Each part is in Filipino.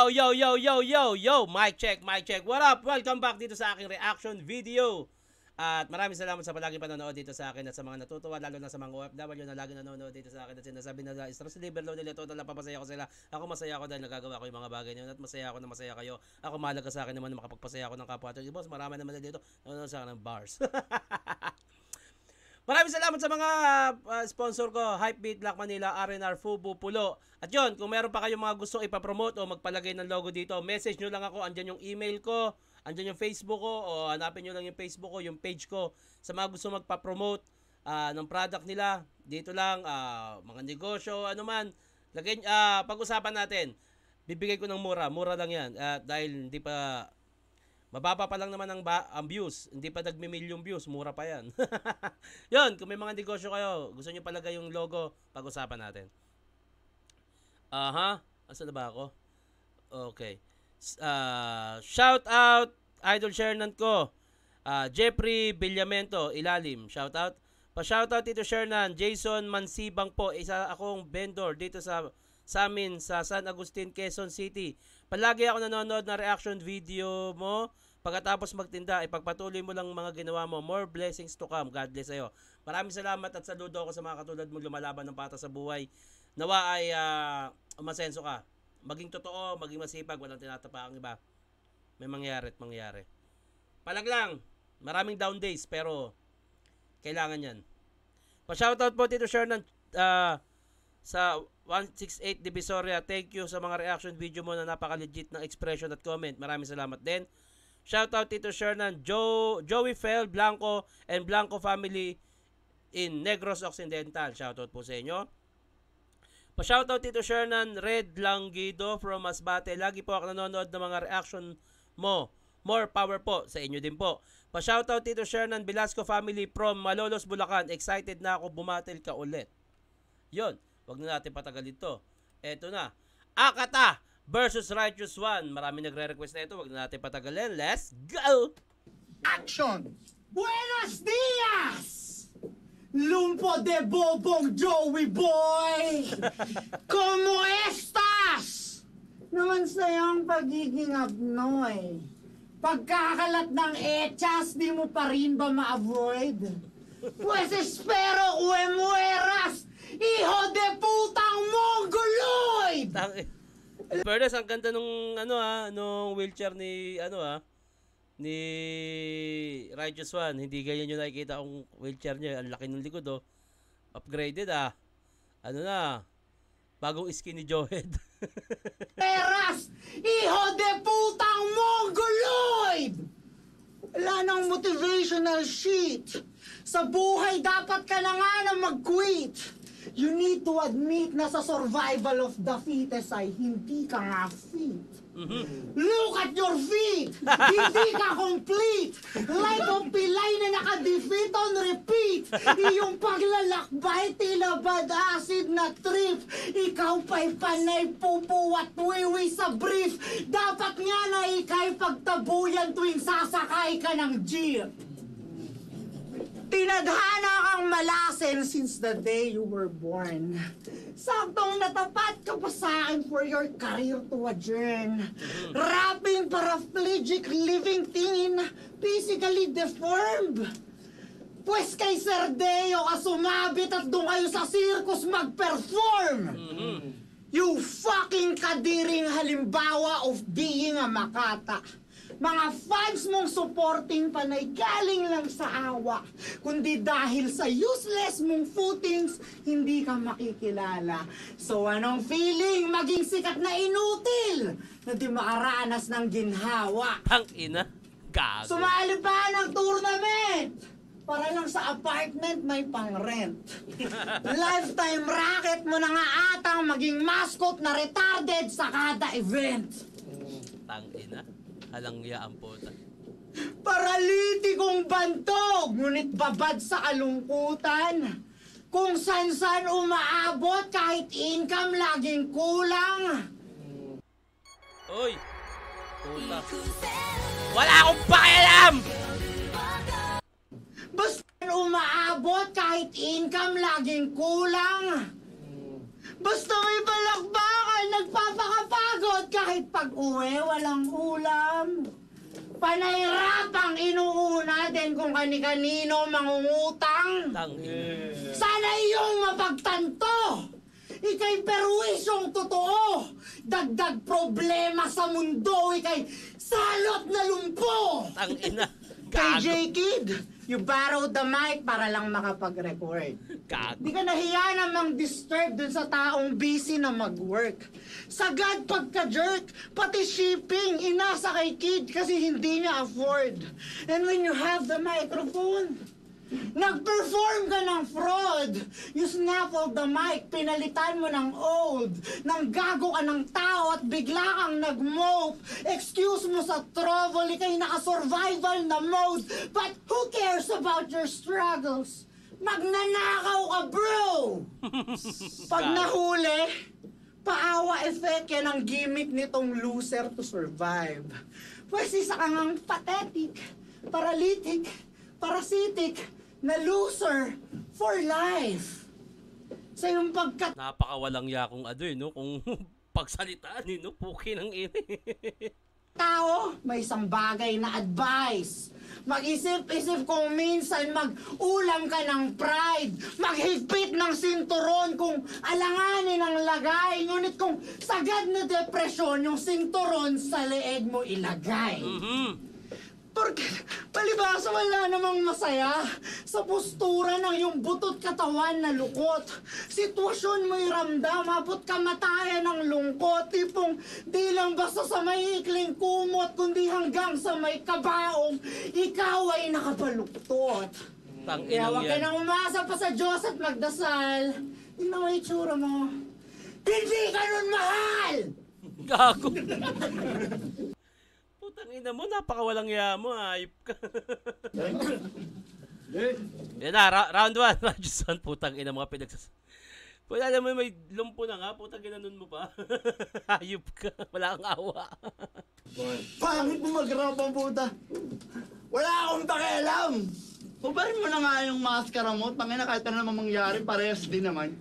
Yo, mic check. What up? Welcome back dito sa aking reaction video. At maraming salamat sa palaging panonood dito sa akin at sa mga natutuwa, lalo na sa mga OFW na lagi nanonood dito sa akin at sinasabi nila, stress liver daw nila, total na papasaya ko sila. Ako masaya ako dahil nagagawa ko yung mga bagay na yun at masaya ako na masaya kayo. Ako mahalaga sa akin naman na makapagpasaya ako ng kapwa. At boss, marami naman na dito nanonood sa akin ng bars. Maraming salamat sa mga sponsor ko, Hypebeat, Black Manila, R&R, Fubu, Pulo. At yun, kung meron pa kayong mga gustong ipapromote o magpalagay ng logo dito, message nyo lang ako, andyan yung email ko, andyan yung Facebook ko, o hanapin nyo lang yung Facebook ko, yung page ko. Sa mga gusto magpa-promote ng product nila, dito lang, mga negosyo, ano man, pag-usapan natin. Bibigay ko ng mura lang yan. Dahil hindi pa... Mababa pa lang naman ang views. Hindi pa nagmi-million views. Mura pa yan. Yun, kung may mga negosyo kayo, gusto nyo palagay yung logo, pag-usapan natin. Asan na ba ako? Okay. Shout out, idol Shernan ko. Jeffrey Villamento, Ilalim. Shout out. Pa-shout out dito Shernan. Jason Mansibang po. Isa akong vendor dito sa amin sa San Agustin, Quezon City. Palagi ako nanonood ng reaction video mo. Pagkatapos magtinda, ipagpatuloy mo lang mga ginawa mo. More blessings to come. God bless sa'yo. Maraming salamat at saludo ako sa mga katulad mo lumalaban ng patas sa buhay. Nawa ay umasenso ka. Maging totoo, maging masipag, walang tinatapa ang iba. May mangyari at mangyari. Palag lang. Maraming down days pero kailangan yan. Pa-shoutout po Tito Shernan sa 168 Divisoria. Thank you sa mga reaction video mo na napaka-legit ng expression at comment. Maraming salamat din. Shoutout Tito Shernan, Joey Fel, Blanco, and Blanco family in Negros Occidental. Shoutout po sa inyo. Pa-shoutout Tito Shernan, Red Langido from Masbate. Lagi po ako nanonood ng mga reaction mo. More power po sa inyo din po. Pa-shoutout Tito Shernan, Velasco family from Malolos, Bulacan. Excited na ako bumatil ka ulit. Yun. Huwag na natin patagalin to. Eto na. Akata versus Righteous One. Marami nagre-request na ito. Huwag na natin patagalin. Let's go! Action! Buenos dias! Lumpo de bobong Joey boy! Como estas? Naman sayang pagiging abnoy. Pagkakalat ng echas, di mo pa rin ba ma-avoid? Pues espero que mueras! Hijo de putang mongoloid! Fairness, ang ganda nung nung wheelchair ni ni Righteous One. Hindi ganyan yung nakikita kong wheelchair niya. Ang laki ng likod Upgraded Ano na? Bagong skin ni Johead. Peras! Hijo de putang mongoloid! Wala nang motivational shit. Sa buhay dapat ka na nga na mag-quit. You need to admit na sa survival of the fittest ay hindi ka nga fit. Look at your feet! Hindi ka complete! Like a pilay na naka-defeat on repeat! Iyong paglalakbay tila bad acid na trip! Ikaw pa'y panay pupu at wiwi sa brief! Dapat nga na ika'y pagtabuyan tuwing sasakay ka ng jeep! Tinadhana kang malasin since the day you were born. Saktong natapat ka pa sa akin for your career to adjourn. Rapping paraplegic living teen, physically deformed. Pues kay Sir Deo ka sumabit at doon kayo sa circus mag-perform. You fucking kadiring halimbawa of being a makata. Mga fans mong supporting panay galing lang sa awa. Kundi dahil sa useless mong footings, hindi ka makikilala. So anong feeling maging sikat na inutil na di makaranas ng ginhawa? Tang ina, gago. Sumali pa ng tournament! Para lang sa apartment may pang-rent. Lifetime racket mo na nga atang maging mascot na retarded sa kada event. Tang ina. Halangya ang puta. Paralitikong bantog, ngunit babad sa kalungkutan. Kung san-san umaabot kahit income laging kulang. Oy! Puta. Wala akong pakialam! Basta umaabot kahit income laging kulang. Basta may palakbakan nagpapakapagod kahit pag-uwi walang ulam. Panahirapang inuuna din kung kani-kanino mangungutang. Sana iyong mapagtanto. Ika'y perwisyong totoo. Dagdag problema sa mundo. Ika'y salot na lumpo. Tangina. KJ Gago. Kid, you borrowed the mic para lang makapag-record. Gago. Di ka nahiya namang disturb dun sa taong busy na mag-work. Sagad pagka-jerk, pati shipping, inasa kay Kid kasi hindi niya afford. And when you have the microphone, nag-perform ka ng fraud. You snaffled the mic, pinalitan mo ng old. Nang gago ka ng tao at bigla kang nag-mope. Excuse mo sa trouble, ikay naka-survival na mode. But who cares about your struggles? Magnanakaw ka, bro! Pag nahuli, paawa effect yan ang gimmick nitong loser to survive. Pwes isa ka ngang pathetic, paralytic, parasitic, na loser for life. Sa iyong pagkat... Napakawalang yakong no? Kung pagsalitaan no? Puki ng ini. Tao, may isang bagay na advice. Mag-isip-isip kung minsan mag-ulam ka ng pride. Maghigpit ng sinturon kung alanganin ang lagay. Ngunit kung sagad na depresyon, yung sinturon sa leeg mo ilagay. Porque palibasa wala namang masaya sa postura ng iyong butot katawan na lukot. Sitwasyon mo'y ramdam, abot kamatayan ng lungkot. Tipong di lang basta sa may ikling kumot, kundi hanggang sa may kabaong, ikaw ay nakabaluktot. Kaya huwag ka nang umasa pa sa Diyos at magdasal. Tingnan mo yung itsura mo. Hindi ka nun mahal! Gago. Tangina mo, napakawalang ya mo, ayop ka. Yan na, round 1. Radisson, putang ina mga pinagsas... Wala naman may lumpo na nga, putang ginanon mo pa. Ayop ka, wala kang awa. Pangit mo mag-rap ang puta. Wala akong pakialam. Ubarin mo na nga yung maskara mo. Tangina kahit ano naman mangyari, parehas din naman.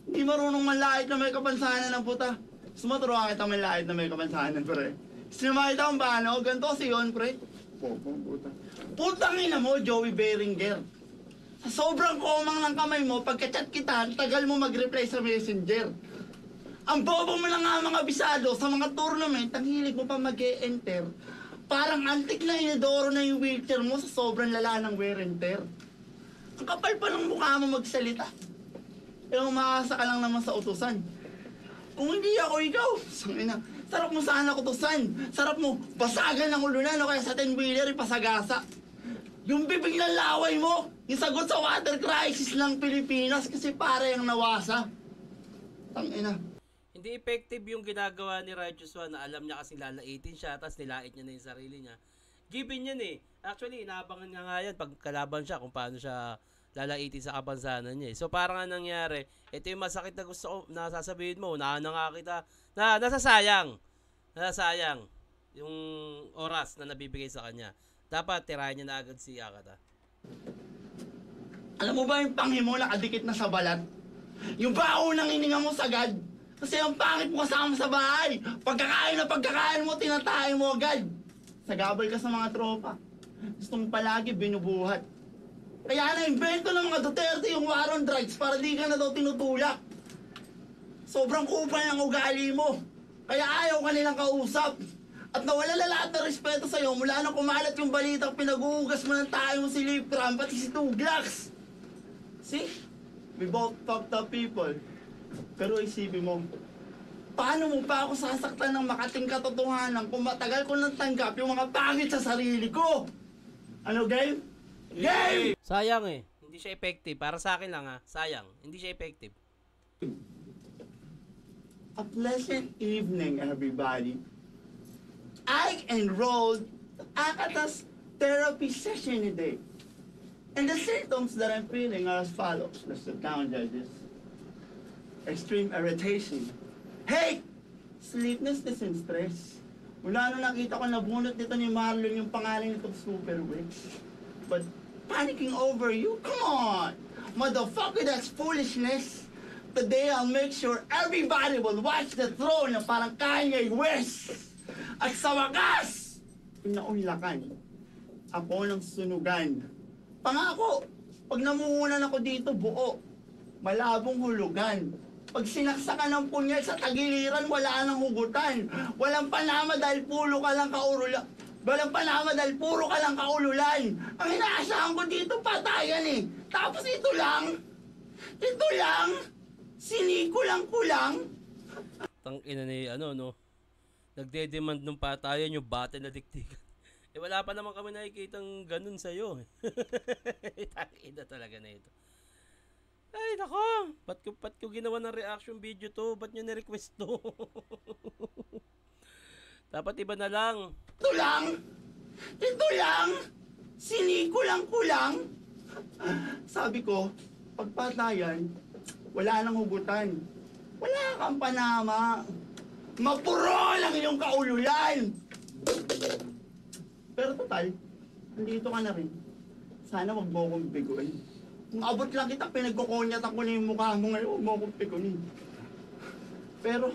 Hindi marunong manlait na may kapansanan ng puta. Sumaturuan kita manlait na may kapansanan, pre. Sinamahita kung paano, ganito kasi yun, pre. Popong puta. Putang ina mo, Joey Beringer. Sa sobrang komang ng kamay mo, pagka-chat kita, tagal mo mag-reply sa messenger. Ang bobo mo na nga mga bisado sa mga tournament, ang hilig mo pa mag-e-enter. Parang antik na inidoro na yung wheelchair mo sa sobrang lala ng wear and tear. Ang kapal pa ng mukha mo magsalita. Eh, umaasa ka lang naman sa utusan. Kung hindi ako ikaw, sangina, sarap mo sana kutusan. Sarap mo basagan ng ulunan o kaya sa 10-wheeler ipasagasa. Yung bibig ng laway mo, yung sagot sa water crisis ng Pilipinas kasi pare ang nawasa. Tangina. Hindi effective yung ginagawa ni Righteous One na alam niya kasi lalaitin siya tapos nilait niya na yung sarili niya. Given yan eh. Actually, inaabangan niya nga yan pag kalaban siya kung paano siya lalaitin sa kapansanan niya eh. So parang nga nangyari, ito yung masakit na gusto ko na sasabihin mo, unahan na nga kita, na nasasayang yung oras na nabibigay sa kanya. Dapat tirahin niya na agad si Akata. Alam mo ba yung panghi mo nakadikit na sa balat? Yung baon ng hininga mo sagad? Kasi ang pangit mo kasama sa bahay. Pagkakain mo, tinatahay mo agad. Sagabal ka sa mga tropa. Gusto mo palagi binubuhat. Kaya na-invento ng mga Duterte yung war on drugs para di ka na daw tinutulak. Sobrang kupal ng ugali mo. Kaya ayaw ka nilang kausap. At nawala na lahat ng respeto sa'yo mula nang kumalat yung balitang pinag-uugas mo ng tayo mo si Lipram pati si Tuglax. See? We both fucked up people. Pero isipin mo, paano mo pa ako sasaktan ng makating katotohanan kung matagal ko nang tanggap yung mga pangit sa sarili ko? Ano, game? Game! Sayang eh. Hindi siya effective. Para sa akin lang ha. Sayang. Hindi siya effective. A pleasant evening, everybody. I enrolled Akata's therapy session today. And the symptoms that I'm feeling are as follows. Let's sit down, judges. Extreme irritation. Hate! Sleeplessness and stress. Mula nung nakita ko nabunot nito ni Marlon yung pangalan nitong Super Witch. But panicking over you? Come on! Motherfucker, that's foolishness! Today, I'll make sure everybody will watch the throne na parang Kanye West. At sa wakas, pinaunlakan. Ako ng sunugan. Pangako, pag namuhunan ako dito, buo. Malabong hulugan. Pag sinaksakan ng punyet sa tagiliran, wala nang hugutan. Walang panama dahil puro ka lang kaurulan. Walang panama dahil puro ka lang kaululan. Ang inaasahan ko dito, patayan eh. Tapos ito lang, siniko lang kulang. Tangina ni ano no. Nagde-demand ng patayan yung bate na diktikan. Eh wala pa naman kami nakikitang ganun sa iyo. Tangina talaga na ito. Ay nako, ba't ko ginawa ng reaction video to? Ba't nyo ni-request to? Dapat iba na lang. Ito lang, siniko lang kulang. Sabi ko, pagpatayan, wala nang hugutan. Wala kang panama. Mapuro lang yung kaululan. Pero total, nandito ka na rin. Sana wag mo akong biguin. Kung abot lang kita, pinagkukonyatan ko na yung mukha mo ngayon, huwag mo akong pigunin. Pero,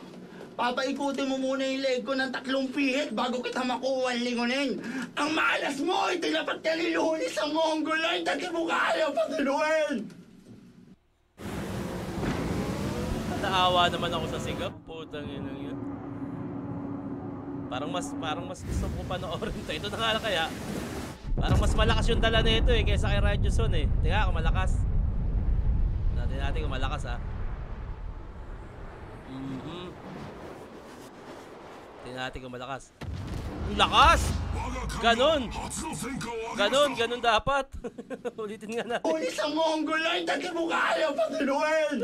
papaikutin mo muna yung leg ko ng 3 pihit bago kita makuha ang lingunin. Ang malas mo ay tinapat ka ni Luni sa Mongoloid at mo kaya pati Noel. Naawa naman ako sa sigap. Putang ina yun. Parang mas gusto ko panoorin to. Ito na nga lang kaya. Parang mas malakas yung dala nito eh kaysa kay Radyoson eh. Tingnan kung malakas. Natin kung malakas ha. Tingnan natin kung malakas. Ang lakas! Ganon dapat. Ulitin nga natin. Uli sa Mongoloid at mo kaya pati Noel.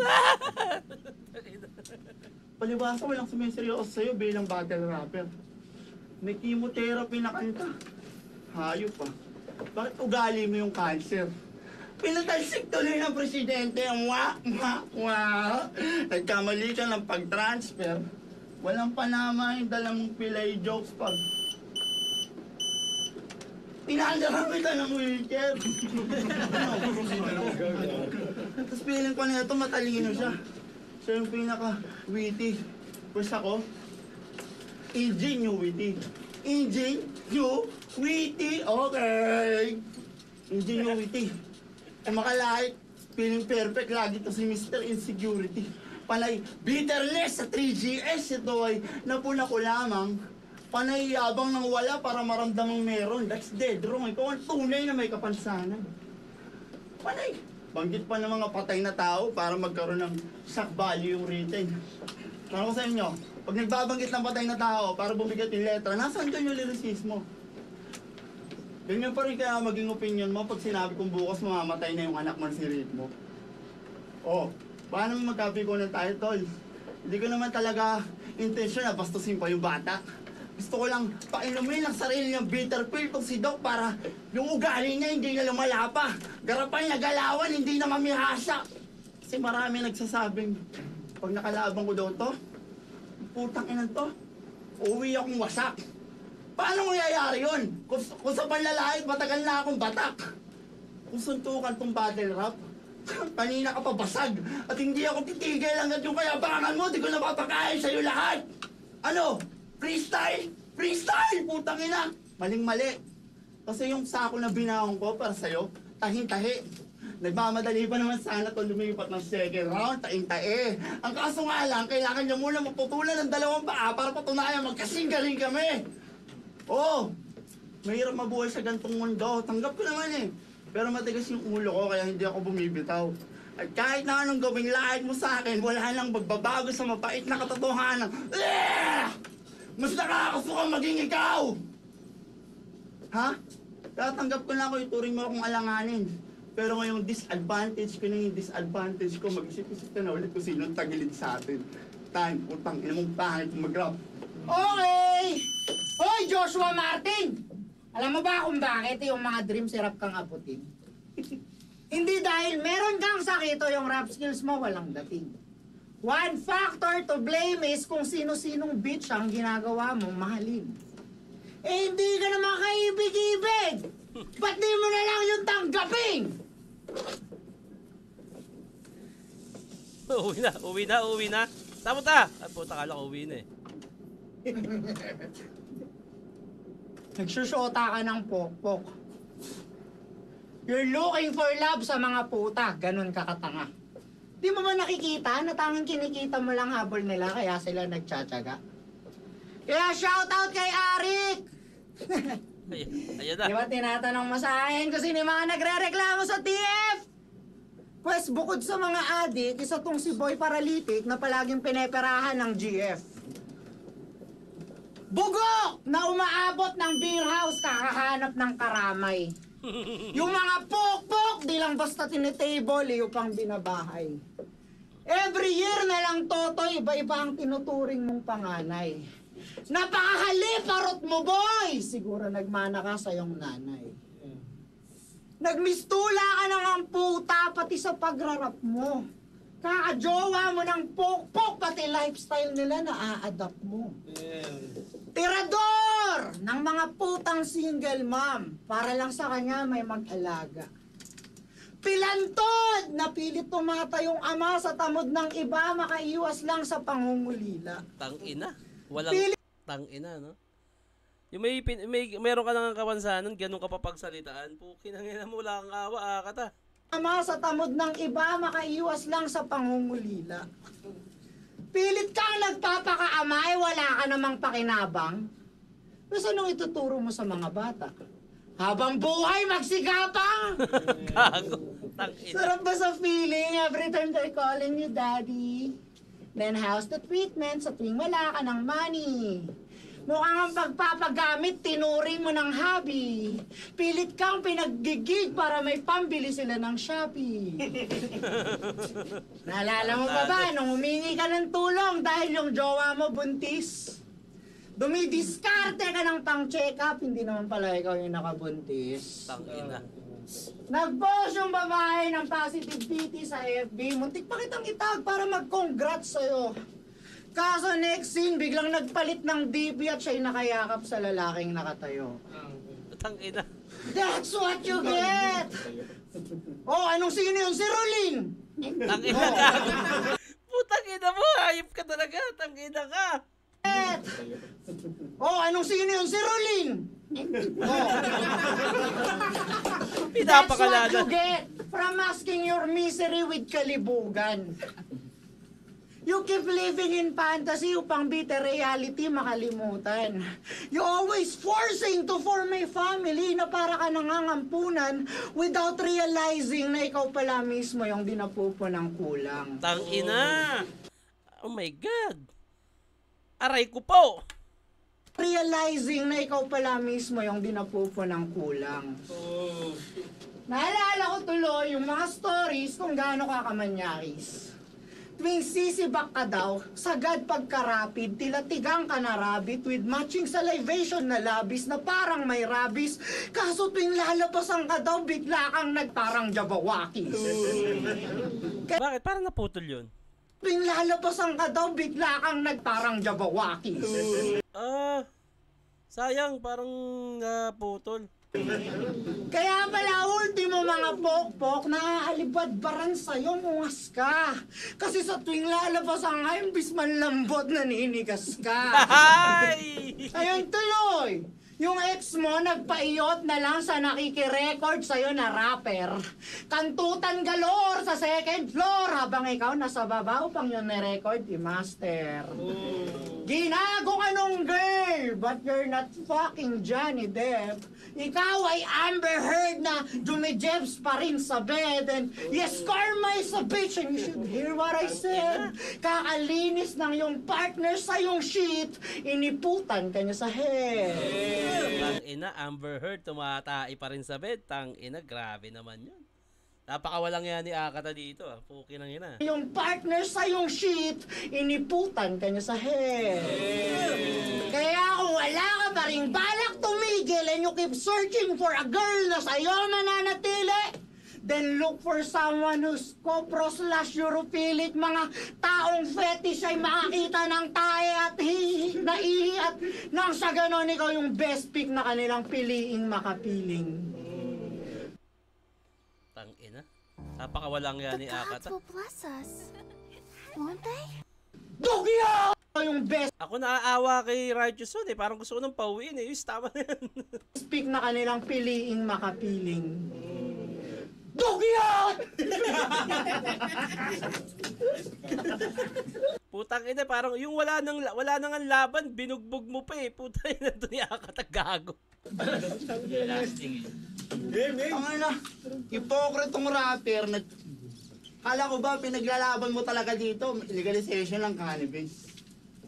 Palibasa walang sumiseryoso sa'yo bilang battle rapper. May chemotherapy na kanta. Hayop pa. Bakit ugali mo yung cancer? Pinatalsik tuloy ng presidente ang Nagkamali ka ng pag-transfer. Walang panama yung dala mong pilay jokes pag... Tinandaran kita ng wheelchair. Tapos feeling ko na ito matalino siya. Siya yung pinaka-witty. Pues ako, ingenuity. Ingenuity, okay. Ingenuity. Kung makalahit, feeling perfect lagi to si Mr. Insecurity. Panay bitterness sa 3GS ito ay napuna ko lamang. Panay yabang ng wala para maramdamang meron. That's dead wrong. Ikaw ang tunay na may kapansanan. Panay banggit pa ng mga patay na tao para magkaroon ng shock value yung written. Ano ko sa inyo? Pag nagbabanggit ng patay na tao para bumigat yung letra, nasaan dyan yung lyricismo? Ganyan pa rin kaya maging opinion mo pag sinabi kong bukas mamamatay na yung anak mo si ritmo. Oh, paano mo magkapi ko ng title? Hindi ko naman talaga intensyon na bastusin pa yung bata. Gusto ko lang painumin ang sarili niyang bitter pill tong si Doc para yung ugali niya hindi na lumala pa. Garapan na galawan, hindi na mamihasa. Kasi marami nagsasabing, pag nakalabang ko daw to, putang inan to, uuwi akong wasak. Paano mangyayari yun? Kung sa panlalait, matagal na akong batak. Kung suntukan tong battle rap, kanina ka pa basag. At hindi ako titigil hanggat yung kayabangan mo, di ko napapakain sa'yo lahat. Ano? Freestyle? Freestyle! Putang ina! Maling-mali. Kasi yung sako na binahon ko para sa'yo, tahing-tahi. Nagmamadali pa naman sana kung lumipat ng second round, taing-tae. Ang kaso nga lang, kailangan niya muna maputulan ng 2 paa para patunayan magkasing-galing kami. Oo, mahirap mabuhay sa gantong mundo. Tanggap ko naman eh. Pero matigas yung ulo ko kaya hindi ako bumibitaw. At kahit na anong gawing lahit mo sa akin, wala nang magbabago sa mapait na katotohanan. Mas nakakasukang maging ikaw! Ha? Tatanggap ko na ako, ituring mo akong alanganin. Pero ngayong disadvantage ko na yung disadvantage ko, mag-isip-isip ka na ulit kung sino tagilid sa atin. Time, utang, ina mong pangit mag-rap. Okay! Hoy, Joshua Martin! Alam mo ba kung bakit yung mga dream syrup kang aputin? Hindi dahil meron kang sakit o yung rap skills mo walang dating. One factor to blame is kung sino-sinong bitch ang ginagawa mong mahalin. Eh, hindi ka naman kaibig-ibig! Ba't di mo na lang yung tanggapin? Uwi na. Saan punta? Ay, puta, kala ko uwi na eh. Nagsusyota ka ng pokpok. You're looking for love sa mga puta. Ganun ka katanga. Di mo ba nakikita na tanging kinikita mo lang habol nila kaya sila nagtsatsaga? Kaya shoutout kay Arik! Ayan na. Di ba tinatanong mo sa akin kung sino yung mga nagre-reklamo sa TF? Pues bukod sa mga adik, isa tong si Boy Paralytic na palaging pineperahan ng GF. Bugok na umaabot ng beer house kakahanap ng karamay. Yung mga pok-pok, di lang basta tinitable, yung pang binabahay. Every year na lang, Totoy, iba-iba ang tinuturing mong panganay. Napakahalip-arot mo, boy! Siguro nagmana ka sa iyong nanay. Nagmistula ka na ng puta, pati sa pagrarap mo. Kakajowa mo ng pok-pok, pati lifestyle nila na-a-adapt mo. Tirador ng mga putang single mom para lang sa kanya may mag-alaga. Pilantod na pilit tumatayong ama sa tamod ng iba makaiwas lang sa pangungulila. Tangina. Walang tangina, no? Yung meron ka nang kapansanan, ganun ka pa pagsalitaan. Pukin ang ina mo, wala kang awa, kata. Ama sa tamod ng iba makaiwas lang sa pangungulila. Pilit kang nagpapakaamay, wala ka namang pakinabang. Mas anong ituturo mo sa mga bata? Habang buhay, magsigapang! Gago. Tangina. Sarap ba sa feeling every time they're calling you daddy? Then how's the treatment sa tuwing wala ka ng money? Mukhang ang pagpapagamit, tinuring mo ng hobby. Pilit kang pinaggigig para may pambili sila ng Shopee. Naalala mo pa ba nung humingi ka ng tulong dahil yung jowa mo buntis? Dumidiskarte ka ng pang-check up, hindi naman pala ikaw yung nakabuntis. Tangina. Nag-post yung babae ng positivity sa FB. Muntik pa kitang itag para mag-congrats sa'yo. Kaso next scene, biglang nagpalit ng DP at siya'y nakayakap sa lalaking nakatayo. Tangina. That's what you get! Oh, anong sino yun? Si Rolin! Tangina ka. Putang ina mo, hayop ka talaga. Tangina ka. Oh, anong sino yun? Si Rolin! Oh. That's what Pinapakalala. you get from masking your misery with kalibugan. You keep living in fantasy upang bitter reality makalimutan. You always forcing to form a family na para ka nangangampunan without realizing na ikaw pala mismo yung dinapupo ng kulang. Tangina. Oh my God. Aray ko po. Realizing na ikaw pala mismo yung dinapupo ng kulang. Naalala ko tuloy yung mga stories kung gaano ka kamanyakis. Tuwing sisibak ka daw, sagad pagkarapid, tila tigang ka na rabbit with matching salivation na labis na parang may rabies. Kaso tuwing lalabasan ka daw, bigla kang nagparang jabawakis. Bakit? Parang naputol yun. Tuwing lalabasan ka daw, bigla kang nagparang jabawakis. Sayang, parang naputol. Kaya pala, ultimo mga pokpok, naaalibad-baran sa'yo, ungas ka. Kasi sa tuwing lalabas ang imbis man lambot, naninigas ka. Ay! Ayun tuloy, yung ex mo nagpaiyot na lang sa nakikirecord sa'yo na rapper. Kantutan galore sa second floor habang ikaw nasa baba upang yun na-record i-master. Ginago ka nung girl, but you're not fucking Johnny Depp. Ikaw ay Amber Heard na dumijebs pa rin sa bed. And yes, karma is a bitch and you should hear what I said. Kakalinis ng yung partner sa yung shit, iniputan ka niya sa head. Tangina, Amber Heard, tumatai pa rin sa bed. Tangina, grabe naman yun. Napakawalang yan ni Akata dito. Puki ng ina. Yung partner sa yung shit, iniputan ka niya sa head. Kaya kung wala ka pa rin balak tumigil and you keep searching for a girl na sa'yo mananatili, then look for someone who's copro/Europhilic, mga taong fetish ay makakita ng tae at naihi at nang sa ganon ikaw yung best pick na kanilang piliing makapiling. Tangina. Napakawalang yan ni Akata. will bless us. Dugya! Yung best Ako naaawa kay Righteous One eh. Parang gusto ko nang pauwiin eh. Yung tama na yan. speak na kanilang piliing makapiling. Dugya! Putang ina, parang yung wala nang ang laban, binugbog mo pa eh. Putang ina, doon yakatagago. Ang na, hipokritong rapper, kala ko ba pinaglalaban mo talaga dito, legalization ng cannabis.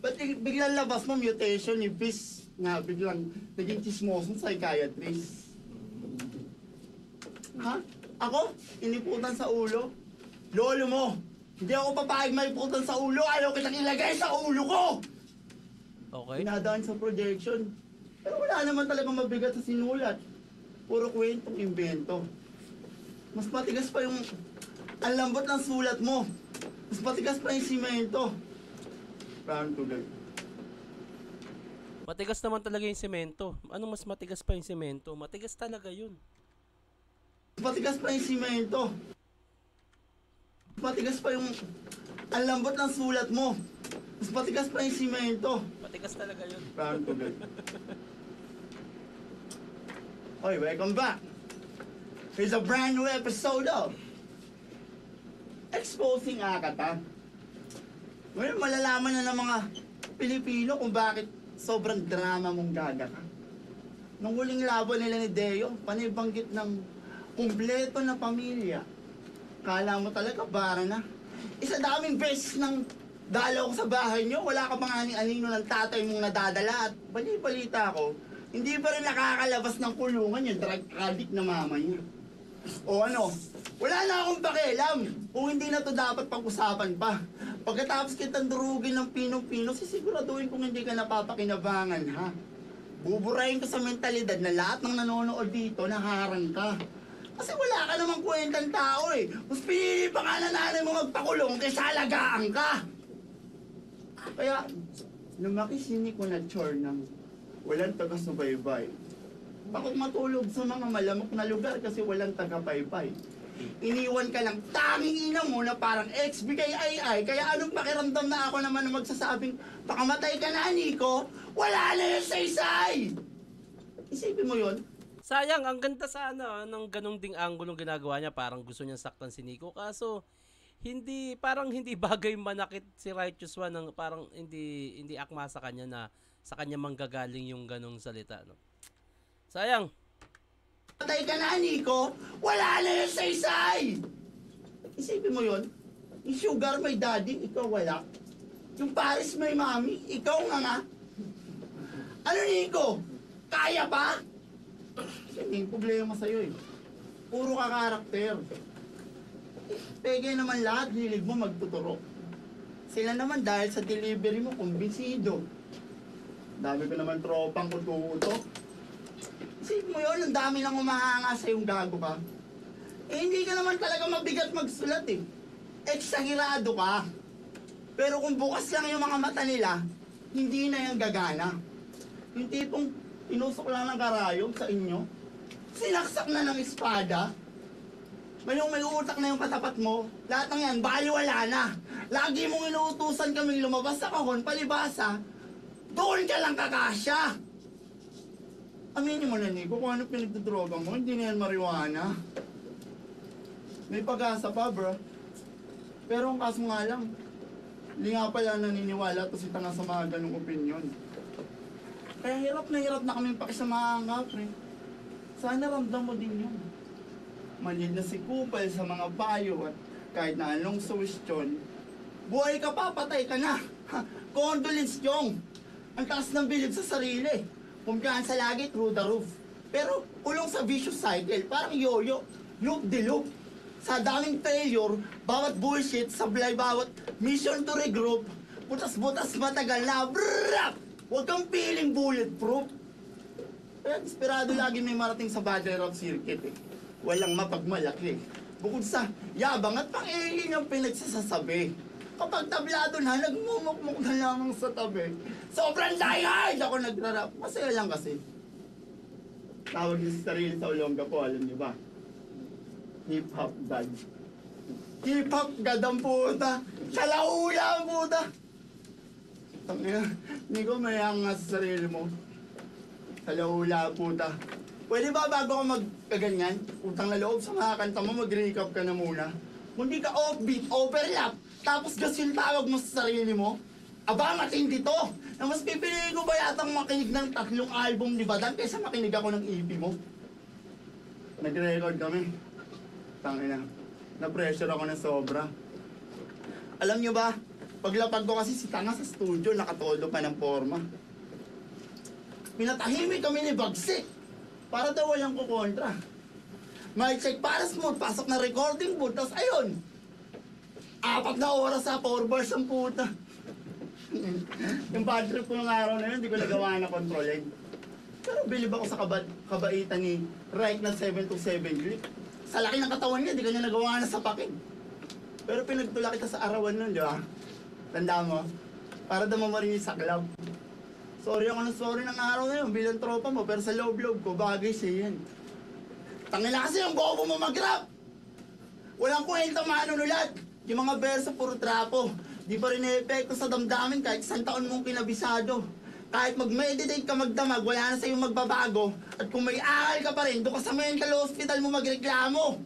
Ba't biglang labas mo mutation, ibis nga biglang naging chismosong psychiatrist? Ha? Ako? Iniputan sa ulo? Lolo mo! Hindi ako papayag maiputan sa ulo, ayaw kitang ilagay sa ulo ko! Okay? Pinadaan sa projection. Pero wala naman talagang mabigat sa sinulat. Puro kwentong imbento. Mas matigas pa yung... Ang lambot ng sulat mo. Mas matigas pa yung simento. Parang tugay. Matigas naman talaga yung semento. Anong mas matigas pa yung semento? Matigas talaga yun. Mas matigas pa yung simento. Mas matigas pa yung... Ang lambot ng sulat mo. Mas matigas pa yung simento. Matigas talaga yun. Parang tugay. Oy, welcome back. Here's a brand new episode of Exposing Akata. Ngayon, malalaman na ng mga Pilipino kung bakit sobrang drama mong gaga ka. Nung huling laban nila ni Deo, panibanggit ng kumpleto na pamilya. Kala mo talaga, bara na. Isa daming beses ng dalaw ko sa bahay nyo, wala ka bang ani-anino ng tatay mong nadadala at bali-balita ko, hindi pa rin nakakalabas ng kulungan yung drug addict na mama niya. O ano, wala na akong pakialam kung hindi na to dapat pag-usapan pa. Pagkatapos kitang durugin ng pinong-pino, sisiguraduhin kung hindi ka napapakinabangan, ha? Buburahin ko sa mentalidad na lahat ng nanonood dito, naharang ka. Kasi wala ka namang kwentang tao eh. Mas pinili pa nga na nanay mo magpakulong kaysa alagaan ka. Kaya, lumaki si Nico na chore ng walang taga-subaybay. Bakit matulog sa mga malamok na lugar kasi walang taga-baybay? Iniwan ka lang tanging ina mo na parang ex-BKII, kaya anong pakiramdam na ako naman na magsasabing pakamatay ka na, Nico? Wala na yung saysay! Isipin mo yun? Sayang, ang ganda sana ng ganong ding anggulong ginagawa niya. Parang gusto niyang saktan si Nico. Kaso, parang hindi bagay manakit si Righteous One. Parang hindi akma sa kanya na sa kanya manggagaling yung ganong salita. No? Sayang. Patay ka na, Nico? Wala na yung saysay! Isipin mo yun? Yung Sugar may daddy, ikaw wala. Yung Paris may mami, ikaw nga. Ano, Nico? Kaya pa? May problema sa'yo eh. Puro ka karakter. Pege naman lahat, hilig mo magtuturo. Sila naman dahil sa delivery mo, kumbinsido. Dami ko naman tropang kututo. Isipin mo yun, ang dami nang umahanga sa yung gago ka. Eh, hindi ka naman talaga mabigat magsulat eh. Eksagirado ka. Pero kung bukas lang yung mga mata nila, hindi na yung gagana. Yung tipong inusok lang ng karayom sa inyo, sinaksak na ng espada, may utak na yung katapat mo, lahat ng yan, baliwala na. Lagi mong inuutusan kaming lumabas sa kahon, palibasa, doon ka lang kakasya. Aminin mo na, Nico, kung ano pinagdodroga mo, hindi na yan marijuana. May pag-asa pa, bro. Pero ang kaso nga lang, hindi nga pala naniniwala to si Tanga sa mga ganong opinyon. Kaya hirap na kami pakisamahan ka, pre. Sana ramdam mo din yun. Malid na si Kupal sa mga bayo at kahit na anong suwestyon, buhay ka pa, patay ka na. Condolence, Jong. Ang taas ng bilib sa sarili. Kumpiyansa lagi through the roof. Pero ulong sa vicious cycle, parang yo-yo, loop de loop. Sa daming failure, bawat bullshit, sablay bawat mission to regroup, butas-butas matagal na, brrrap! Huwag kang feeling bulletproof. Kaya desperado lagi may marating sa battle of circuit eh. Walang mapagmalaki. Bukod sa yabang at pang-iingin ang pinagsasasabi. Kapag tablado na, nagmumukmuk na lamang sa tabi. Sobrang die-hard ako nagrarap. Masaya lang kasi. Tawag niya sa sarili sa Olonga po, alam niyo ba? Hip-hop dad. Hip-hop god ang puta. Sa laula ang puta. Tangina, hindi ko mayang nga sa sarili mo. Sa laula ang puta. Pwede ba bago ka magkaganyan? Utang na loob sa mga kanta mo, mag-recap ka na muna. Hindi ka offbeat, overlap, tapos gas yung tawag mo sa sarili mo. Aba, matindi to! Na mas pipiliin ko ba yatang makinig ng 3 album ni Badang kaysa makinig ako ng EP mo? Nag-record kami. Tangina. Na-pressure ako ng sobra. Alam nyo ba, paglapag ko kasi si Tanga sa studio, nakatolo pa ng forma. Pinatahimik kami ni Bagsik para daw walang kukontra. Mic check para smooth, pasok na recording booth, tapos ayun, 4 na oras sa 4 bars ang puta. Yung bad trip ko ng araw na yun, hindi ko nagawa na kontrolin. Pero bilib ako sa kabaitan ni Right na 727 Grip. Sa laki ng katawan niya, di kanya nagawa na sa pakin. Pero pinagtula kita sa arawan nun, di ba? Tanda mo, para daw mamarinig sa club. Sorry ako ng sorry ng araw na yun bilang tropa mo, pero sa loob-loob ko, bagay siya yan. Tangina kasi yung bobo mo mag-rap! Walang kwenta manunulat! Yung mga verso puro trapo. Di pa rin epekto sa damdamin kahit 1 taon mong kinabisado. Kahit mag-meditate ka magdamag, wala na sa'yo magbabago. At kung may aral ka pa rin, doon ka sa mental hospital mo magreklamo.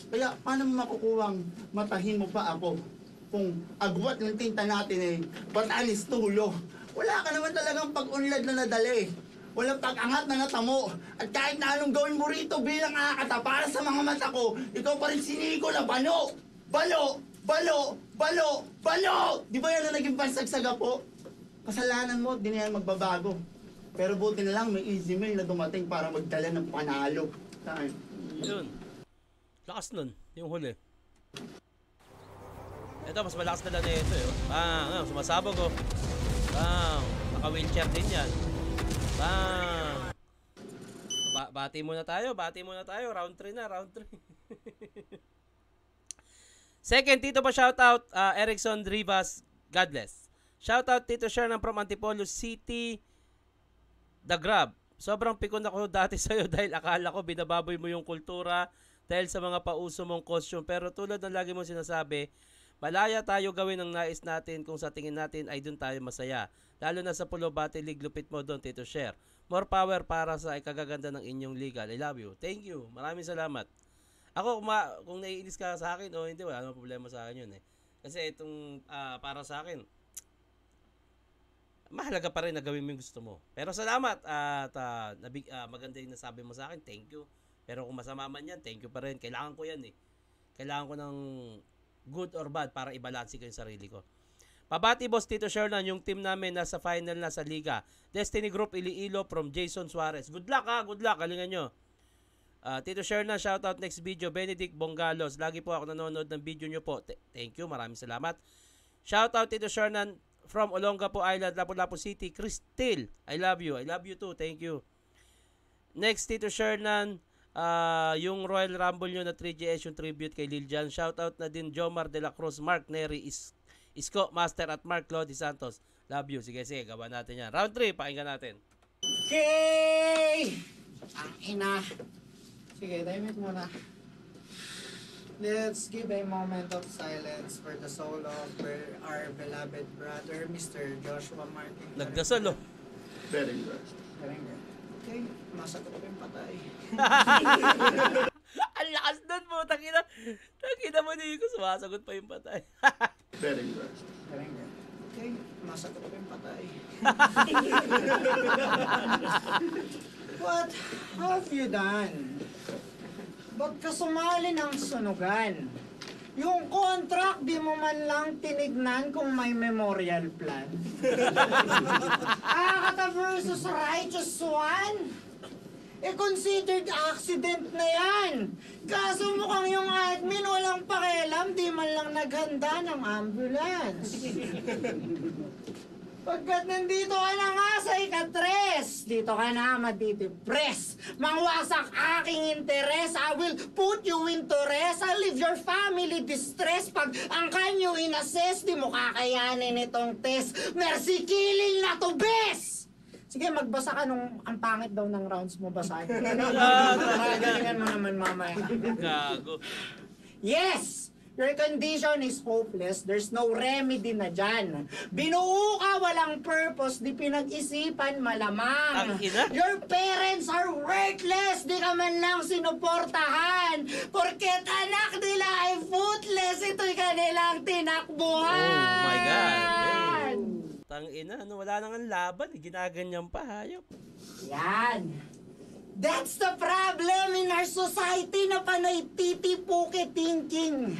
Kaya paano mo makukuhang matahin mo pa ako? Kung agwat ng tinta natin eh, batanis tulo. Wala ka naman talagang pag-unlad na nadali. Walang pag-angat na natamo. At kahit na anong gawin mo rito bilang akata para sa mga mata ko, ikaw pa rin siniko na bano! Balo! Balo! Balo! Balo! Di ba yan na naging pansagsaga po? Kasalanan mo, di na yan magbabago. Pero buti na lang may easy mail na dumating para magdala ng panalo. Saan? Yun. Lakas nun, yung huli. Ito, mas malakas na lang na ito eh. Bang! Sumasabog oh. Bang! Naka-wheelchair din yan. Bang! Bati muna tayo. Round 3 na, round 3. Second, Tito pa shoutout, Erickson Rivas, God bless. Shoutout Tito Shernan from Antipolo City, The Grab. Sobrang pikon ako dati sa'yo dahil akala ko binababoy mo yung kultura dahil sa mga pauso mong costume. Pero tulad ng lagi mong sinasabi, malaya tayo gawin ang nais natin kung sa tingin natin ay dun tayo masaya. Lalo na sa Pulo Battle League, lupit mo doon, Tito Sher. More power para sa ikagaganda ng inyong legal. I love you. Thank you. Maraming salamat. Ako, kung naiinis ka sa akin o hindi, wala namang problema sa akin yun eh. Kasi itong para sa akin, mahalaga pa rin na gawin mo yung gusto mo. Pero salamat at maganda yung nasabi mo sa akin. Thank you. Pero kung masama man yan, thank you pa rin. Kailangan ko yan eh. Kailangan ko ng good or bad para i-balance ko yung sarili ko. Pabati boss Tito Shernan, yung team namin nasa final na sa Liga. Destiny Group Iloilo from Jason Suarez. Good luck ha, good luck. Galingan nyo. Tito Shernan, shoutout next video. Benedict Bongalos. Lagi po ako nanonood ng video nyo po. Thank you, maraming salamat. Shoutout Tito Shernan from Olongapo Island, Lapu-Lapu City. Cristil, I love you. I love you too. Thank you. Next, Tito Shernan, yung Royal Rumble nyo na 3GS, yung tribute kay Lil Jan. Shoutout na din Jomar de la Cruz, Mark Neri, Isko Master at Mark Lodi Santos. Love you. Sige, gawa natin yan. Round 3, pakinggan natin. Okay! Ang ina. Sige, timing muna. Let's give a moment of silence for the soul of our beloved brother, Mr. Joshua Martin. Nagdasal oh. Very good. Okay, masagot ko yung patay. Ang lakas nun po. Takina mo Nico. Sumasagot pa yung patay. Very good. Okay, masagot ko yung patay. What have you done? Ba't ka sumali ng sunugan? Yung contract, di mo man lang tinignan kung may memorial plan. Akata versus Righteous One? Considered accident na yan. Kaso mukhang yung admin walang pakialam, di man lang naghanda ng ambulance. Pagkat nandito ka na nga sa ikatres, dito ka na madidepress. Mangwasak aking interes, I will put you into rest. I'll leave your family distress. Pag ang kanyo inassess, di mo kakayanin itong test. Mercy killing na to best! Sige, magbasa ka nung ang pangit daw ng rounds mo, basahin. Galingan mo naman mamaya. Gago. Yes! Your condition is hopeless. There's no remedy na dyan. Binuo ka, walang purpose, di pinag-isipan, malamang. Ang ina. Your parents are worthless, di ka man lang sinuportahan. Porket anak nila ay footless, ito'y kanilang tinakbuhan. Oh my God. Hey. Tangina, ano, wala nang laban. Ginaganyan pa, hayop. Yan. That's the problem in our society na panay titipuke thinking.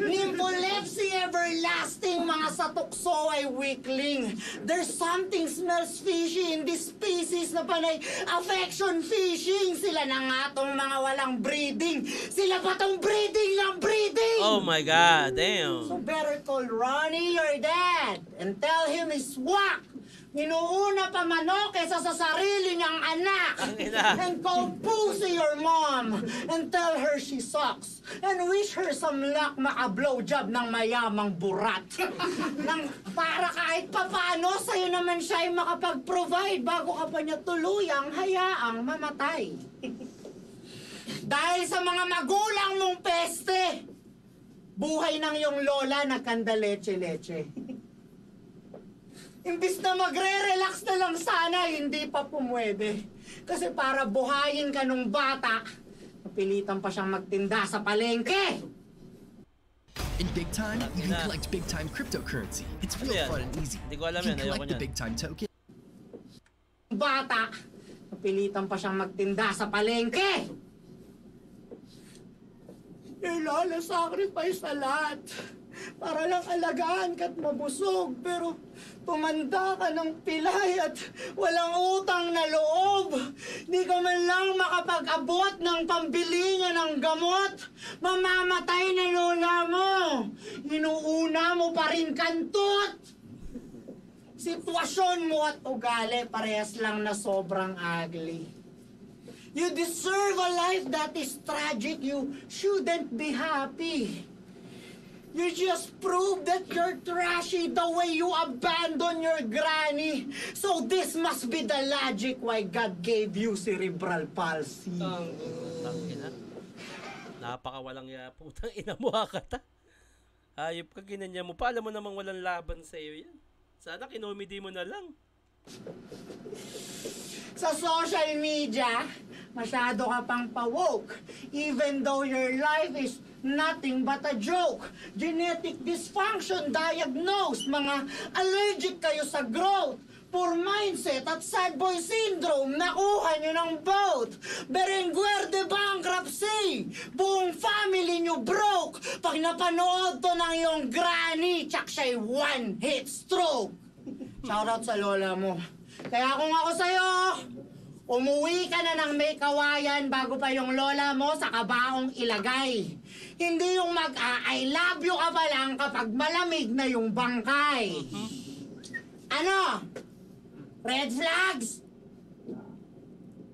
Nympholepsy everlasting, mga satukso ay weakling. There's something smells fishy in this species na panay affection fishing. Sila na nga tong mga walang breeding. Sila pa tong breeding ng breeding. Oh my God, damn. So better call Ronnie your dad and tell him he's whack. Inuuna pa manok kesa sa sarili niyang anak. Ang ina. And call Pussy your mom and tell her she sucks. And wish her some luck maka-blowjob ng mayamang burat. Nang para kahit papano sa'yo naman siya ay makapag-provide bago ka pa niya tuluyang hayaang mamatay. Dahil sa mga magulang mong peste, buhay ng iyong lola nagkanda leche-leche. Imbis na magre-relax na lang sana, hindi pa pumwede. Kasi para buhayin ka nung bata, napilitan pa siyang magtinda sa palengke. In Big Time, you can collect Big Time cryptocurrency. It's real yan? fun and easy. Hindi ko alam You yan, can ayoko collect the niyan. Big Time token. Bata, napilitan pa siyang magtinda sa palengke. Ilala-sacrifice sa lahat. Para lang alagaan ka't mabusog, pero tumanda ka ng pilay at walang utang na loob. Di ka man lang makapag-abot ng pambili niya ng gamot. Mamamatay na lola mo. Inuuna mo pa rin kantot. Sitwasyon mo at ugali parehas lang na sobrang ugly. You deserve a life that is tragic. You shouldn't be happy. You just prove that you're trashy the way you abandon your granny. So this must be the logic why God gave you cerebral palsy. Tangina. Napakawalang ya. Putang ina mo, Akata. Hayop ka, ginanya mo pa. Alam mo namang walang laban sa iyo yan. Sana kinomedy mo na lang. Sa social media, masyado ka pang pa-woke. Even though your life is nothing but a joke. Genetic dysfunction diagnosed. Mga allergic kayo sa growth. Poor mindset at sad boy syndrome. Nakuha nyo ng both. Berenguer de bankruptcy. Buong family nyo broke. Pag napanood to ng iyong granny, tsak siya'y one hit stroke. Shoutout sa lola mo. Kaya kung ako sa'yo, umuwi ka na ng may kawayan bago pa yung lola mo sa kabaong ilagay. Hindi yung mag-I love you ka pa lang kapag malamig na yung bangkay. Ano? Red flags?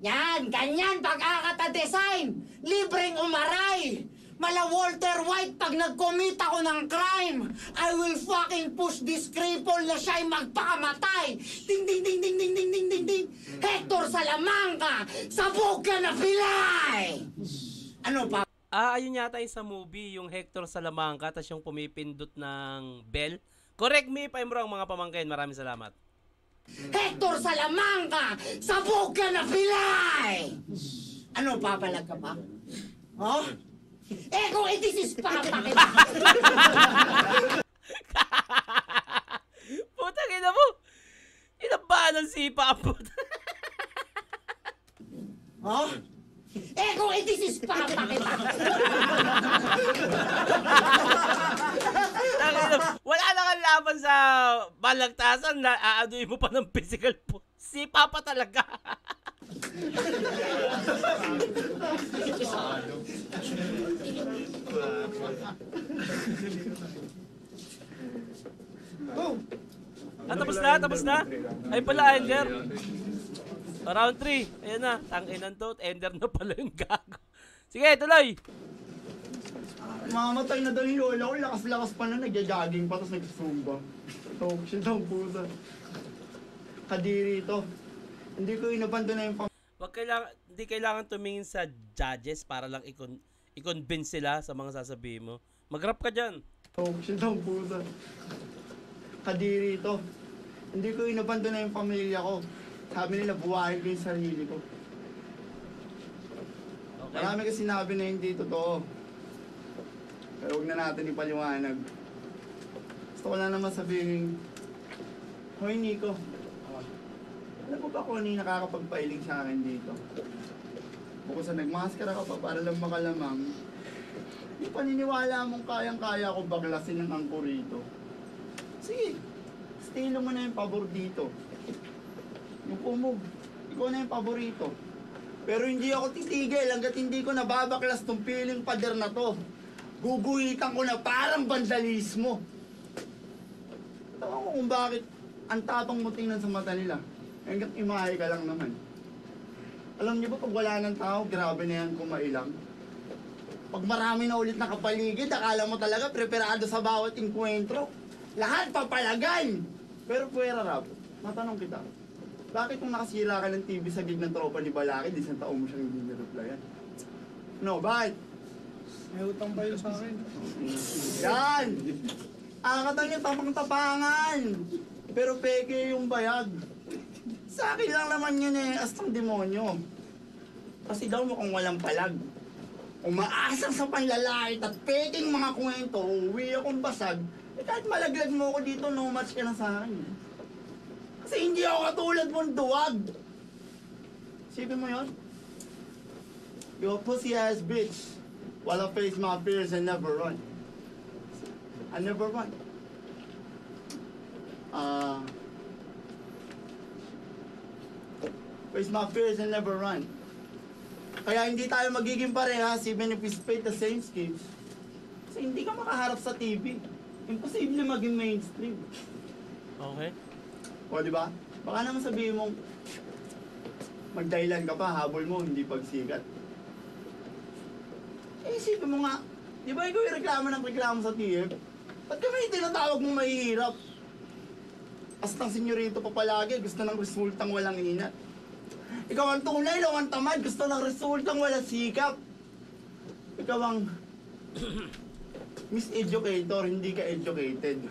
Yan, ganyan pag-akata design. Libreng umaray. Mala Walter White pag nag-commit ako ng crime. I will fucking push this cripple na siya'y magpakamatay. Ding ding ding ding ding ding ding ding ding. Hector Salamanca, sabog ka na pilay. Ano pa? Ayun yata yung sa movie, yung Hector Salamanca, tas yung pumipindot ng bell. Correct me if I'm wrong, mga pamangkin. Maraming salamat. Hector Salamanca, sabog ka na pilay. Ano, papalag ka pa? Oh? Eh, kung itisis pa kita. Putang ina mo! Inabahan ng sipa ang puta. Oh? Eh, kung itisis pa kita. Wala na kang laban sa balagtasan na aaduin mo pa ng physical po. Sipa pa talaga. Tapos na. Ay pala, Ender. Round 3. Ayan na. Tanginan to. Ender na pala yung gago. Sige, tuloy. Mamatay na daw yung lola ko, lakas-lakas pa na, nagja-jogging pa, tapos nag-zumba. Talk shit ang puta. Kadiri to. Hindi ko inabando na yung hindi kailangan tumingin sa judges para lang i-convince sila sa mga sasabihin mo. Mag-rap ka dyan. Oh, shit ang puta. Kadiri ito. Hindi ko inabando na yung pamilya ko. Sabi nila, buhayin ko yung sarili ko. Okay. Marami kasi sinabi na hindi totoo. Pero huwag na natin ipaliwanag. Gusto ko lang naman sabihin, Hoy Nico, alam mo ba kung ano yung nakakapagpailing sa akin dito? Bukod sa nagmaskara ka pa para lang makalamang, yung paniniwala mong kayang-kaya ko baklasin ng angko rito. Sige, estilo mo na yung pabor dito. Yung kumog, ikaw na yung paborito. Pero hindi ako titigil hanggat hindi ko nababaklas tong piling pader na to. Guguhitan ko na parang vandalismo. Tawa ko kung bakit ang tapang mo tingnan sa mata nila. Hanggang imahe ka lang naman. Alam niyo ba pag wala ng tao, grabe na yan kumailang. Pag marami na ulit nakapaligid, akala mo talaga preparado sa bawat inkwentro. Lahat papalagan! Pero puwera Rap, matanong kita. Bakit kung nakasira ka ng TV sa gig ng tropa ni Balaki, di isang taon mo siyang hindi nireplyan? No, bakit? May utang pa yun sa akin. Yan! Akatan niya tapang-tapangan! Pero peke yung bayag. Sa akin lang naman yun eh, astang demonyo. Kasi daw mukhang walang palag. Umaasang sa panlalait at peking mga kwento, uwi akong basag, eh kahit malaglag mo ako dito, no match ka na sa akin. Kasi hindi ako katulad mong duwag. Sipin mo yun? You're a pussy ass bitch. While I face my fears and never run. I never run. Face my fears and never run. Kaya hindi tayo magiging parehas even if we spade the same schemes. Kasi hindi ka makaharap sa TV. Imposible maging mainstream. Okay. O, di ba? Baka naman sabihin mong magdahilan ka pa, habol mo, hindi pagsikat. Eh, isipin mo nga, di ba ikaw yung reklamo sa TF? Ba't kami yung tinatawag mong mahihirap? Astang senyorito pa palagi, gusto ng resultang walang inat. Ikaw ang tunay, ikaw ang tamad, gusto ng resultang walang sikap. Ikaw ang miseducator, hindi ka educated.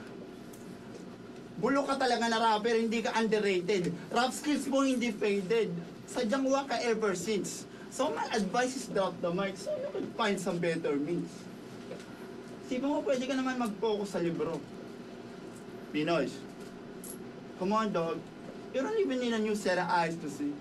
Bulok ka talaga na rapper, hindi ka underrated. Rap skills mo hindi faded. Sadyang waka ka ever since. So my advice is drop the mic so you can find some better means. Sipin mo, pwede ka naman mag-focus sa libro. Pinoys, come on dog. You don't even need a new set of eyes to see.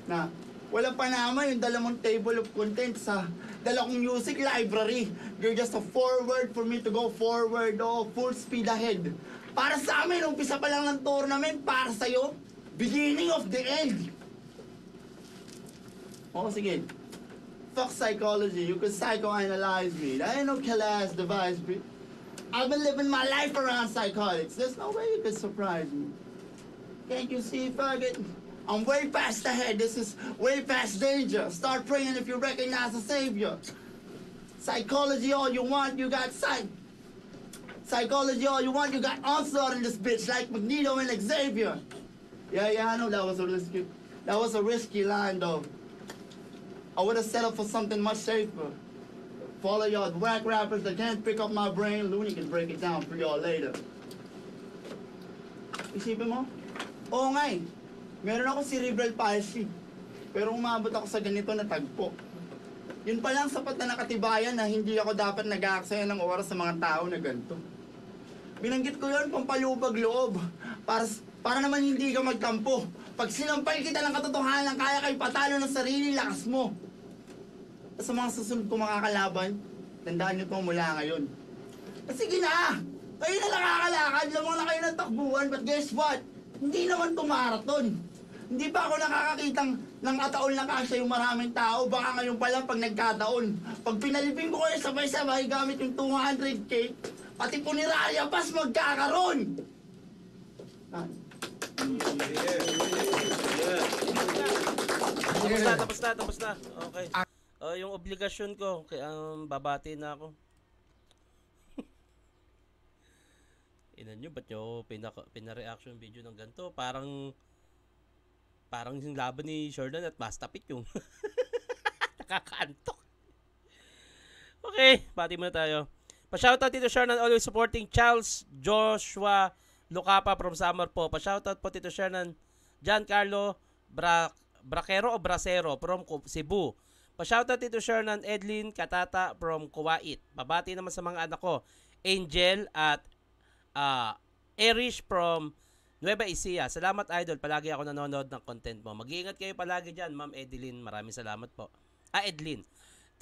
Na, wala pa naman yung dala mong table of contents sa dala kong music library. You're just a forward for me to go forward, oh, full speed ahead. Para sa amin, umpisa pa lang ng tournament, para sa'yo, beginning of the end. Oh, sige. Fuck psychology, you can psychoanalyze me. That ain't no killer ass device, bitch. I've been living my life around psychotics. There's no way you can surprise me. Can't you see, faggot? I'm way past ahead. This is way past danger. Start praying if you recognize the savior. Psychology all you want, you got sight. Psychology all you want, you got onslaught in this bitch like Magneto and Xavier. Yeah, I know that was a risky line though. I would have settled for something much safer. For all of y'all whack rappers that can't pick up my brain, Looney can break it down for y'all later. Isipin mo? Oo nga eh. Meron ako cerebral palsy. Pero umabot ako sa ganito na tagpo. Yun pa lang sapat na nakatibayan na hindi ako dapat nag-aaksaya ng oras sa mga tao na ganito. Binanggit ko yun pampalubag loob. Para naman hindi ka magtampo. Pag sinampal kita ng katotohanan, kaya kayo patalo ng sarili lakas mo. Sa mga susunod ko makakalaban, tandaan nyo to mula ngayon. Sige na! Kayo na nakakalakad, lamang na kayo ng takbuhan, but guess what? Hindi naman to marathon. Hindi pa ako nakakakitang ng ataol na kasya yung maraming tao, baka ngayon pa lang pag nagkataon. Pag pinalipin ko kayo sabay-sabay gamit yung 200K, pati po ni Raya Paz magkakaroon! Tapos na. Okay. Yung obligasyon ko, kaya babati na ako. Ina nyo, ba't nyo pina-reaction video ng ganito? Parang yung laban ni Jordan at Mastapit yung nakakaantok. Okay, bati muna tayo. Pa-shoutout Tito Shernan, always supporting Charles Joshua Lucapa from Samar po. Pa-shoutout po Tito Shernan, Giancarlo Braquero o Bracero from Cebu. Pa-shoutout Tito Shernan, Edlin Katata from Kuwait. Babati naman sa mga anak ko, Angel at Erish from Nueva Ecija. Salamat idol, palagi ako nanonood ng content mo. Mag-iingat kayo palagi dyan, Ma'am Edeline. Maraming salamat po. Edlin.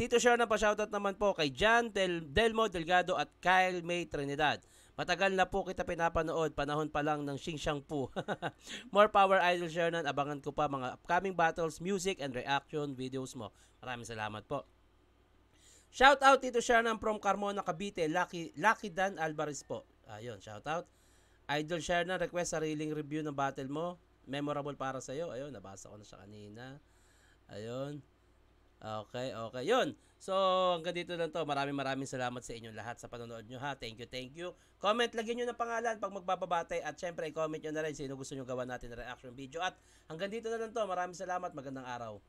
Tito Shernan, pa-shoutout naman po kay Jan Delmo Delgado at Kyle May Trinidad. Matagal na po kita pinapanood, panahon pa lang ng Xing Shang Pu. More power idol Shernan, abangan ko pa mga upcoming battles, music and reaction videos mo. Maraming salamat po. Shoutout Tito Shernan from Carmona, Cavite, Lucky Dan Alvarez po. Ayun, shoutout. Idol Shernan, request sariling review ng battle mo. Memorable para sa iyo. Ayun, nabasa ko na siya kanina. Ayun. Okay. Yun. So, hanggang dito lang to. Maraming salamat sa inyong lahat sa panonood nyo ha. Thank you. Comment, lagyan nyo ng pangalan pag magbababate. At syempre, comment nyo na rin sino gusto nyo gawa natin na reaction video. At hanggang dito na lang to. Maraming salamat. Magandang araw.